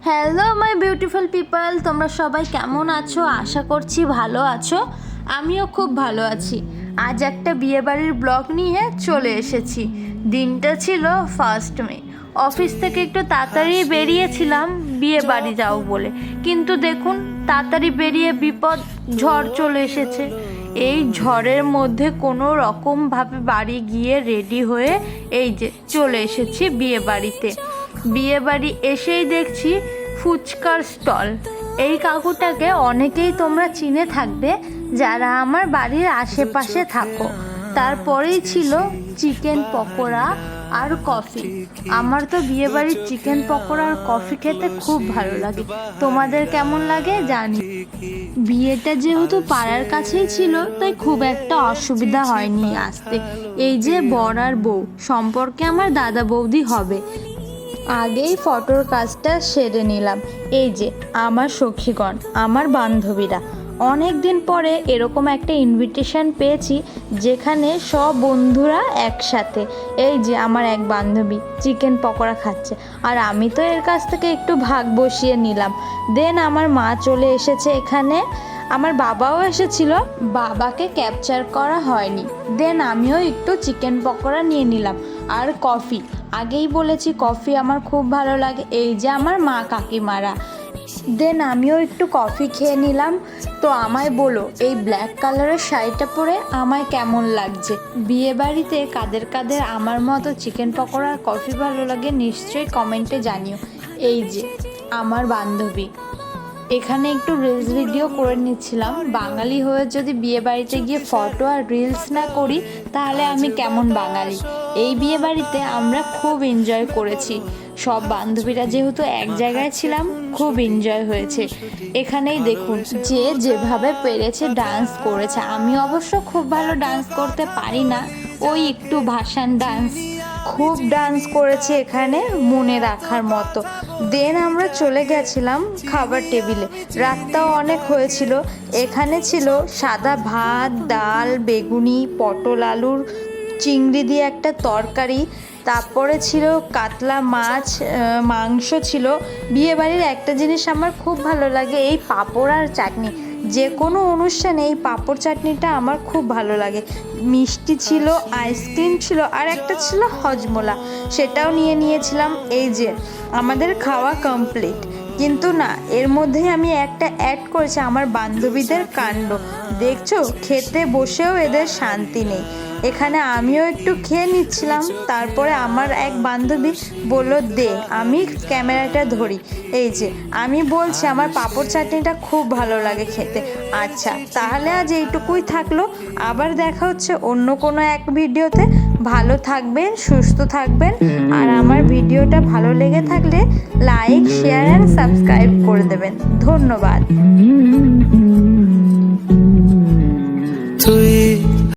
Hello my beautiful people, তোমরা সবাই কেমন আছো? আশা করছি ভালো আছো। আমিও খুব ভালো আছি। আজ একটা বিয়েবাড়ির ব্লগ নিয়ে চলে এসেছি। দিনটা ছিল 1 মে। অফিস থেকে একটু তাড়াতাড়ি বেরিয়েছিলাম বিয়ে বাড়ি যাও বলে, কিন্তু দেখুন তাড়াতাড়ি বেরিয়ে বিপদ, ঝড় চলে এসেছে। এই ঝড়ের মধ্যে কোনো রকমভাবে বাড়ি গিয়ে রেডি হয়ে এই যে চলে এসেছি বিয়ে বাড়িতে। বিয়ে বাড়ি এসেই দেখছি ফুচকার স্টল। এই কাকুটাকে অনেকেই তোমরা চিনে থাকবে যারা আমার বাড়ির আশেপাশে থাকো। তারপরেই ছিল চিকেন পকোড়া আর কফি। আমার তো বিয়ে বাড়ির চিকেন পকোড়া আর কফি খেতে খুব ভালো লাগে। তোমাদের কেমন লাগে জানি। বিয়েটা যেহেতু পাড়ার কাছেই ছিল তাই খুব একটা অসুবিধা হয়নি আসতে। এই যে বর আর বউ সম্পর্কে আমার দাদা বৌদি হবে। আগেই ফটোর কাজটা সেরে নিলাম। এই যে আমার সখীগণ, আমার বান্ধবীরা, অনেক দিন পরে এরকম একটা ইনভিটেশন পেয়েছি যেখানে সব বন্ধুরা একসাথে। এই যে আমার এক বান্ধবী চিকেন পকোড়া খাচ্ছে, আর আমি তো এর কাছ থেকে একটু ভাগ বসিয়ে নিলাম। দেন আমার মা চলে এসেছে এখানে, আমার বাবাও এসেছিল, বাবাকে ক্যাপচার করা হয়নি। দেন আমিও একটু চিকেন পকোড়া নিয়ে নিলাম আর কফি। আগেই বলেছি কফি আমার খুব ভালো লাগে। এই যে আমার মা কাকিমারা। দেন আমিও একটু কফি খেয়ে নিলাম। তো আমায় বলো এই ব্ল্যাক কালারের শাড়িটা পরে আমায় কেমন লাগছে? বিয়ে বাড়িতে কাদের কাদের আমার মতো চিকেন পকোড়া আর কফি ভালো লাগে নিশ্চয়ই কমেন্টে জানিও। এই যে আমার বান্ধবী, এখানে একটু রিলস ভিডিও করে নিচ্ছিলাম। বাঙালি হয়ে যদি বিয়ে বাড়িতে গিয়ে ফটো আর রিলস না করি তাহলে আমি কেমন বাঙালি? এই বিয়ে বাড়িতে আমরা খুব এনজয় করেছি। সব বান্ধবীরা যেহেতু এক জায়গায় ছিলাম, খুব এনজয় হয়েছে। এখানেই দেখুন যে যেভাবে পেরেছে ডান্স করেছে। আমি অবশ্য খুব ভালো ডান্স করতে পারি না, ওই একটু ভাসান ডান্স। খুব ডান্স করেছে এখানে, মনে রাখার মতো। দেন আমরা চলে গেছিলাম খাবার টেবিলে। রাতটাও অনেক হয়েছিল। এখানে ছিল সাদা ভাত, ডাল, বেগুনি, পটল আলুর চিংড়ি দিয়ে একটা তরকারি, তারপরে ছিল কাতলা মাছ, মাংস ছিল। বিয়েবাড়ির একটা জিনিস আমার খুব ভালো লাগে, এই পাঁপড় আর চাটনি। যে কোনো অনুষ্ঠানে এই পাঁপড় চাটনিটা আমার খুব ভালো লাগে। মিষ্টি ছিল, আইসক্রিম ছিল, আর একটা ছিল হজমোলা, সেটাও নিয়েছিলাম। এই যে আমাদের খাওয়া কমপ্লিট, কিন্তু না, এর মধ্যে আমি একটা অ্যাড করেছি আমার বান্ধবীদের কাণ্ড। দেখছো, খেতে বসেও এদের শান্তি নেই। এখানে আমিও একটু খেয়ে নিচ্ছিলাম, তারপরে আমার এক বান্ধবী বলল দে আমি ক্যামেরাটা ধরি। এই যে আমি বলছি আমার পাঁপড় চাটনিটা খুব ভালো লাগে খেতে। আচ্ছা তাহলে আজ এইটুকুই থাকলো, আবার দেখা হচ্ছে অন্য কোনো এক ভিডিওতে। ভালো থাকবেন, সুস্থ থাকবেন, আর আমার ভিডিওটা ভালো লেগে থাকলে লাইক, শেয়ার অ্যান্ড সাবস্ক্রাইব করে দেবেন। ধন্যবাদ।